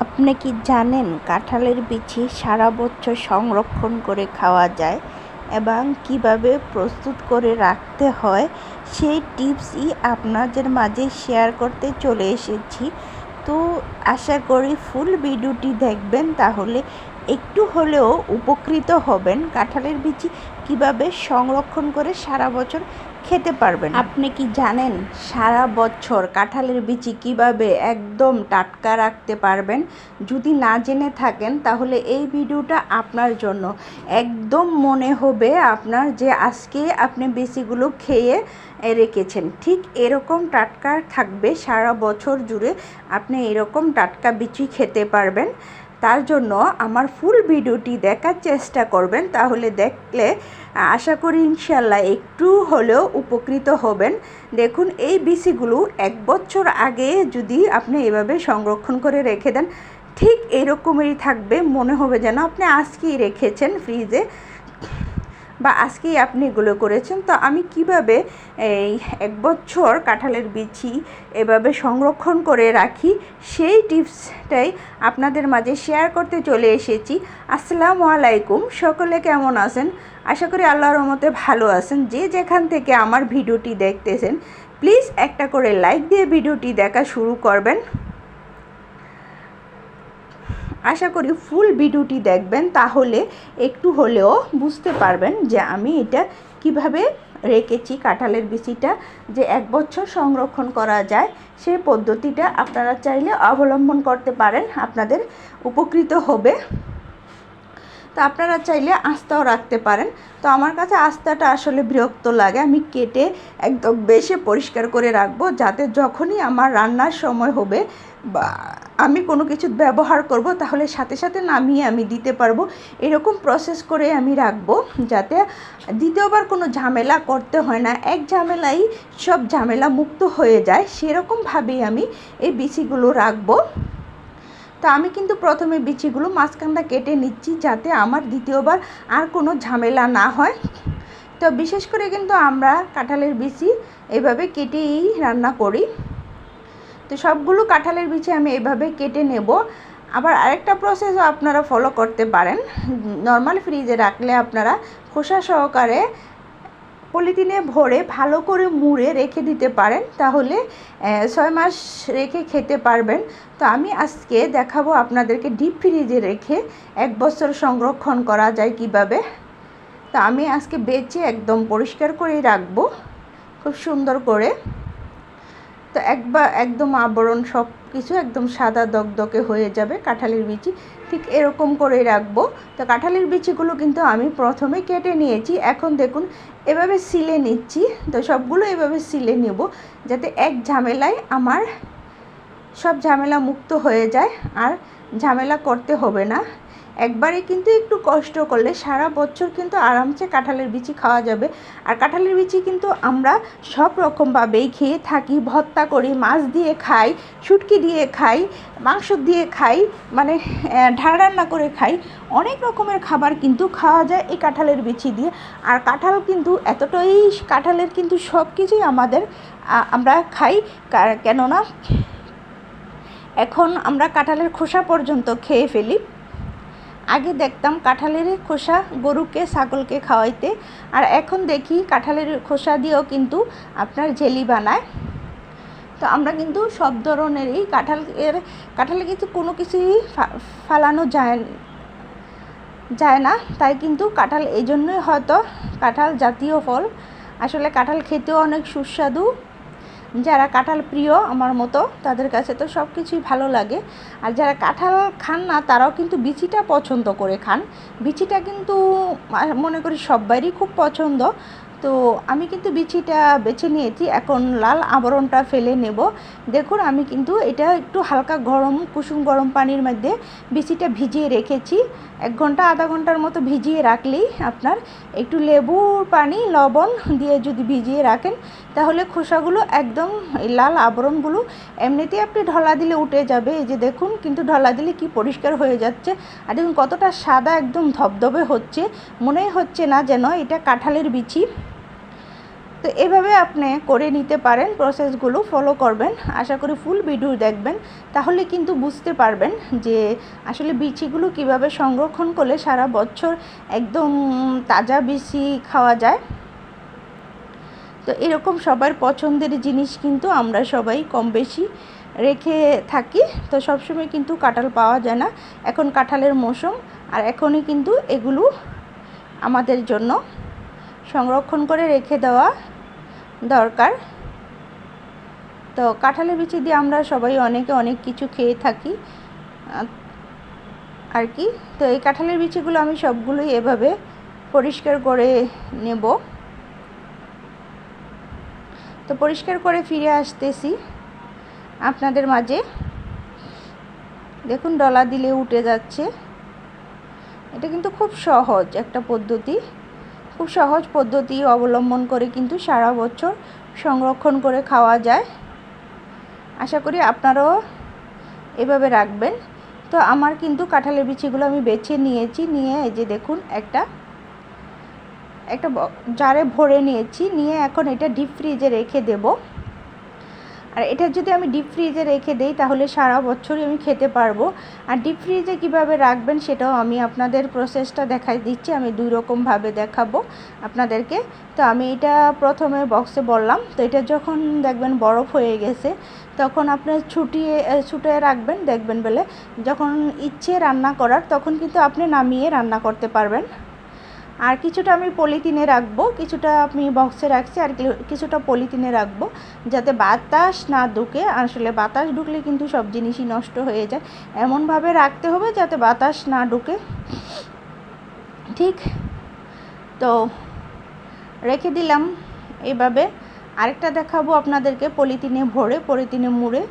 আপনি কি জানেন কাঁঠালের বিচি সারা বছর সংরক্ষণ করে খাওয়া যায় এবং কিভাবে প্রস্তুত করে রাখতে হয় সেই টিপসই আপনাদের মাঝে শেয়ার করতে চলে এসেছি। তো আশা করি ফুল ভিডিওটি দেখবেন, তাহলে একটু হলেও উপকৃত হবেন। কাঁঠালের বিচি কিভাবে সংরক্ষণ করে সারা বছর খেতে পারবেন। আপনি কি জানেন সারা বছর কাঁঠালের বিচি কিভাবে একদম টাটকা রাখতে পারবেন? যদি না জেনে থাকেন তাহলে এই ভিডিওটা আপনার জন্য। একদম মনে হবে আপনার যে আজকে আপনি বিচিগুলো খেয়ে রেখেছেন, ঠিক এরকম টাটকা থাকবে সারা বছর জুড়ে। আপনি এরকম টাটকা বিচি খেতে পারবেন। তার জন্য আমার ফুল ভিডিওটি দেখার চেষ্টা করবেন, তাহলে দেখলে আশা করি ইনশাল্লাহ একটু হলেও উপকৃত হবেন। দেখুন, এই বিচিগুলো 1 বছর আগে যদি আপনি এভাবে সংরক্ষণ করে রেখে দেন, ঠিক এরকমই থাকবে, মনে হবে যেন আপনি আজকেই রেখেছেন ফ্রিজে বা আজকেই আপনি এগুলো করেছেন। তো আমি কিভাবে এই 1 বছর কাঁঠালের বিচি এভাবে সংরক্ষণ করে রাখি সেই টিপসটাই আপনাদের মাঝে শেয়ার করতে চলে এসেছি। আসসালামু আলাইকুম, সকলে কেমন আছেন? আশা করি আল্লাহর রহমতে ভালো আছেন। যে যেখান থেকে আমার ভিডিওটি দেখতেছেন প্লিজ একটা করে লাইক দিয়ে ভিডিওটি দেখা শুরু করবেন। আশা করি ফুল ভিডিওটি দেখবেন, তাহলে একটু হলেও বুঝতে পারবেন যে আমি এটা কিভাবে রেখেছি। কাঁঠালের বিচিটা যে 1 বছর সংরক্ষণ করা যায় সেই পদ্ধতিটা আপনারা চাইলে অবলম্বন করতে পারেন, আপনাদের উপকৃত হবে। তো আপনারা চাইলে আস্তাও রাখতে পারেন। তো আমার কাছে আস্তাটা আসলে বিরক্ত লাগে, আমি কেটে একদম বেশি পরিষ্কার করে রাখবো, যাতে যখনই আমার রান্নার সময় হবে বা আমি কোনো কিছু ব্যবহার করব তাহলে সাথে সাথে নামিয়ে আমি দিতে পারবো। এরকম প্রসেস করে আমি রাখবো, যাতে দ্বিতীয়বার কোনো ঝামেলা করতে হয় না, এক ঝামেলাই সব ঝামেলা মুক্ত হয়ে যায়। সেরকমভাবেই আমি এই বিচিগুলো রাখবো। তো আমি কিন্তু প্রথমে বিচিগুলো মাঝখানটা কেটে নিচ্ছি, যাতে আমার দ্বিতীয়বার আর কোনো ঝামেলা না হয়। তো বিশেষ করে কিন্তু আমরা কাঁঠালের বিচি এভাবে কেটেই রান্না করি। তো সবগুলো কাঁঠালের বিচি আমি এভাবে কেটে নেব। আবার আরেকটা প্রসেসও আপনারা ফলো করতে পারেন। নর্মাল ফ্রিজে রাখলে আপনারা খোসা সহকারে পলিথিনে ভরে ভালো করে মুড়ে রেখে দিতে পারেন, তাহলে 6 মাস রেখে খেতে পারবেন। তো আমি আজকে দেখাবো আপনাদেরকে ডিপ ফ্রিজে রেখে 1 বছর সংরক্ষণ করা যায় কিভাবে। তো আমি আজকে বেছে একদম পরিষ্কার করেই রাখবো খুব সুন্দর করে। তো একদম আবরণ সব কিছু একদম সাদা দগদগে হয়ে যাবে কাঁঠালের বিচি, ঠিক এরকম করে রাখবো। তো কাঁঠালের বিচিগুলো কিন্তু আমি প্রথমে কেটে নিয়েছি, এখন দেখুন এভাবে সিলে নিচ্ছি। তো সবগুলো এভাবে সিলে নেব, যাতে এক ঝামেলায় আমার সব ঝামেলা মুক্ত হয়ে যায়, আর ঝামেলা করতে হবে না। একবারে কিন্তু একটু কষ্ট করলে সারা বছর কিন্তু আরামসে কাঁঠালের বিচি খাওয়া যাবে। আর কাঁঠালের বিচি কিন্তু আমরা সব রকমভাবেই খেয়ে থাকি, ভর্তা করি, মাছ দিয়ে খাই, শুটকি দিয়ে খাই, মাংস দিয়ে খাই, মানে ঢাল রান্না করে খাই। অনেক রকমের খাবার কিন্তু খাওয়া যায় এই কাঁঠালের বিচি দিয়ে। আর কাঁঠাল কিন্তু এতটাই, কাঁঠালের কিন্তু সব কিছুই আমরা খাই, কেননা এখন আমরা কাঁঠালের খোসা পর্যন্ত খেয়ে ফেলি। আগে দেখতাম কাঁঠালের খোসা গরুকে ছাগলকে খাওয়াইতে, আর এখন দেখি কাঁঠালের খোসা দিয়েও কিন্তু আপনার জেলি বানায়। তো আমরা কিন্তু সব ধরনেরই কাঁঠালে কিন্তু কোনো কিছুই ফালানো যায় না। তাই কিন্তু কাঁঠাল এই জন্যই হয়তো কাঁঠাল জাতীয় ফল। আসলে কাঁঠাল খেতেও অনেক সুস্বাদু। যারা কাঁঠাল প্রিয় আমার মতো তাদের কাছে তো সব কিছুই ভালো লাগে। আর যারা কাঁঠাল খান না তারাও কিন্তু বিচিটা পছন্দ করে খান। বিচিটা কিন্তু মনে করি সবারই খুব পছন্দ। তো আমি কিন্তু বিচিটা বেছে নিয়েছি, এখন লাল আবরণটা ফেলে নেব। দেখুন, আমি কিন্তু এটা একটু হালকা কুসুম গরম পানির মধ্যে বিচিটা ভিজিয়ে রেখেছি। 1 ঘন্টা আধা ঘন্টার মতো ভিজিয়ে রাখলেই আপনার একটু লেবুর পানি লবণ দিয়ে যদি ভিজিয়ে রাখেন, তাহলে খোসাগুলো একদম লাল আবরণগুলো এমনিতেই আপনি ঢলা দিলে উঠে যাবে। এই যে দেখুন, কিন্তু ঢলা দিলে কি পরিষ্কার হয়ে যাচ্ছে। আর দেখুন কতটা সাদা, একদম ধবধবে হচ্ছে, মনেই হচ্ছে না যেন এটা কাঁঠালের বিচি। তো এভাবে আপনি করে নিতে পারেন, প্রসেসগুলো ফলো করবেন। আশা করি ফুল ভিডিও দেখবেন, তাহলে কিন্তু বুঝতে পারবেন যে আসলে বিচিগুলো কিভাবে সংরক্ষণ করলে সারা বছর একদম তাজা বিচি খাওয়া যায়। তো এরকম সবার পছন্দের জিনিস কিন্তু আমরা সবাই কম বেশি রেখে থাকি। তো সবসময় কিন্তু কাঁঠাল পাওয়া যায় না, এখন কাঁঠালের মৌসুম, আর এখনই কিন্তু এগুলো আমাদের জন্য সংরক্ষণ করে রেখে দেওয়া দরকার। তো কাঁঠালের বিচি দিয়ে আমরা সবাই অনেক কিছু খেয়ে থাকি আর কি। তো এই কাঁঠালের বিচিগুলো আমি সবগুলোই এভাবে পরিষ্কার করে নেব। তো পরিষ্কার করে ফিরে আসতেছি আপনাদের মাঝে। দেখুন ডলা দিলে উঠে যাচ্ছে। এটা কিন্তু খুব সহজ একটা পদ্ধতি, খুব সহজ পদ্ধতি অবলম্বন করে কিন্তু সারা বছর সংরক্ষণ করে খাওয়া যায়। আশা করি আপনারাও এভাবে রাখবেন। তো আমার কিন্তু কাঁঠালের বিচিগুলো আমি বেছে নিয়েছি, নিয়ে এই যে দেখুন একটা জারে ভরে নিয়েছি, নিয়ে এখন এটা ডিপ ফ্রিজে রেখে দেব। আর এটা যদি আমি ডিপ ফ্রিজে রেখে দেই তাহলে সারা বছরই আমি খেতে পারবো। আর ডিপ ফ্রিজে কিভাবে রাখবেন সেটাও আমি আপনাদের প্রসেসটা দেখাই দিচ্ছি, আমি দুই রকমভাবে দেখাবো আপনাদেরকে। তো আমি এটা প্রথমে বক্সে বললাম। তো এটা যখন দেখবেন বরফ হয়ে গেছে তখন আপনি ছুটিয়ে রাখবেন, দেখবেন বলে যখন ইচ্ছে রান্না করার তখন কিন্তু আপনি নামিয়ে রান্না করতে পারবেন। আর কিছুটা আমি পলিথিনে রাখবো, কিছুটা আমি বক্সে রাখছি, আর কিছুটা পলিথিনে রাখবো যাতে বাতাস না ঢুকে। আসলে বাতাস ঢুকলে কিন্তু সব জিনিসই নষ্ট হয়ে যায়, এমনভাবে রাখতে হবে যাতে বাতাস না ঢুকে। ঠিক তো রেখে দিলাম এভাবে। আরেকটা দেখাবো আপনাদেরকে পলিথিনে ভরে, পলিথিনে মুড়ে।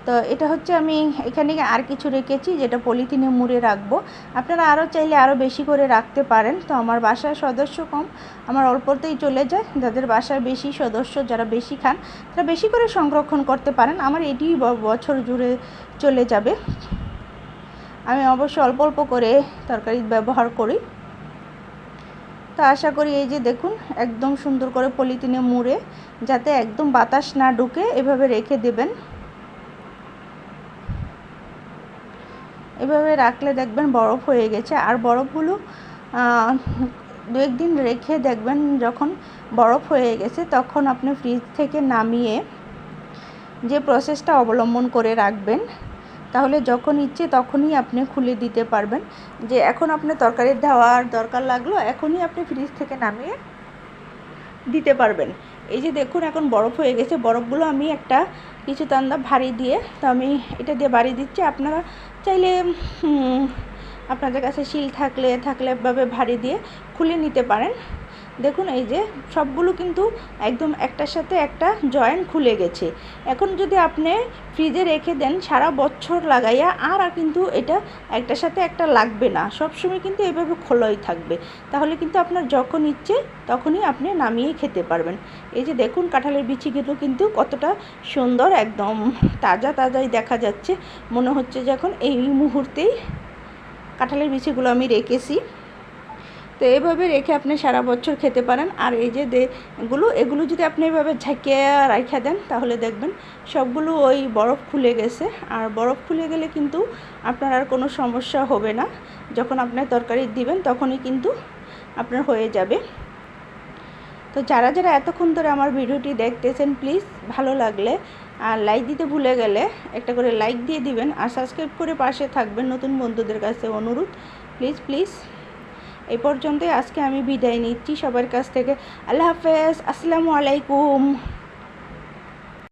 তো এটা হচ্ছে আমি এখানে আর কিছু রেখেছি যেটা পলিথিনে মুড়ে রাখবো। আপনারা আরও চাইলে আরও বেশি করে রাখতে পারেন। তো আমার বাসার সদস্য কম, আমার অল্পতেই চলে যায়। যাদের বাসায় বেশি সদস্য, যারা বেশি খান, তারা বেশি করে সংরক্ষণ করতে পারেন। আমার এটি বছর জুড়ে চলে যাবে। আমি অবশ্য অল্প অল্প করে তরকারি ব্যবহার করি। তো আশা করি এই যে দেখুন একদম সুন্দর করে পলিথিনে মুড়ে যাতে একদম বাতাস না ঢুকে এভাবে রেখে দেবেন। এভাবে রাখলে দেখবেন বরফ হয়ে গেছে। আর বরফগুলো দু একদিন রেখে দেখবেন যখন বরফ হয়ে গেছে তখন আপনি ফ্রিজ থেকে নামিয়ে যে প্রসেসটা অবলম্বন করে রাখবেন, তাহলে যখন ইচ্ছে তখনই আপনি খুলে দিতে পারবেন। যে এখন আপনি তরকারি দেওয়ার দরকার লাগলো, এখনই আপনি ফ্রিজ থেকে নামিয়ে দিতে পারবেন। এই যে দেখুন এখন বরফ হয়ে গেছে, বরফগুলো আমি একটা কিছু তান্দা ভারী দিয়ে, তো আমি এটা দিয়ে বাড়ি দিচ্ছি। আপনারা চাইলে আপনাদের কাছে শিল থাকলে এভাবে ভারী দিয়ে খুলে নিতে পারেন। দেখুন এই যে সবগুলো কিন্তু একদম একটার সাথে একটা জয়েন্ট খুলে গেছে। এখন যদি আপনি ফ্রিজে রেখে দেন সারা বছর লাগাইয়া, আর কিন্তু এটা একটার সাথে একটা লাগবে না, সবসময় কিন্তু এভাবে খোলাই থাকবে। তাহলে কিন্তু আপনার যখন ইচ্ছে তখনই আপনি নামিয়ে খেতে পারবেন। এই যে দেখুন কাঁঠালের বিচিগুলো কিন্তু কতটা সুন্দর, একদম তাজাই দেখা যাচ্ছে। মনে হচ্ছে যখন এই মুহূর্তেই কাঁঠালের বিচিগুলো আমি রেখেছি। তো এইভাবে রেখে আপনি সারা বছর খেতে পারেন। আর এই যে এগুলো যদি আপনি এভাবে ঝাঁকিয়ে রাখা দেন তাহলে দেখবেন সবগুলো ওই বরফ খুলে গেছে। আর বরফ খুলে গেলে কিন্তু আপনার আর কোনো সমস্যা হবে না, যখন আপনি তরকারি দিবেন তখনই কিন্তু আপনার হয়ে যাবে। তো যারা এতক্ষণ ধরে আমার ভিডিওটি দেখতেছেন, প্লিজ ভালো লাগলে আর লাইক দিতে ভুলে গেলে একটা করে লাইক দিয়ে দিবেন, আর সাবস্ক্রাইব করে পাশে থাকবেন। নতুন বন্ধুদের কাছে অনুরোধ, প্লিজ। এই পর্যন্তই আজকে আমি বিদায় নিচ্ছি সবার কাছ থেকে। আল্লাহ হাফেজ, আসসালামু আলাইকুম।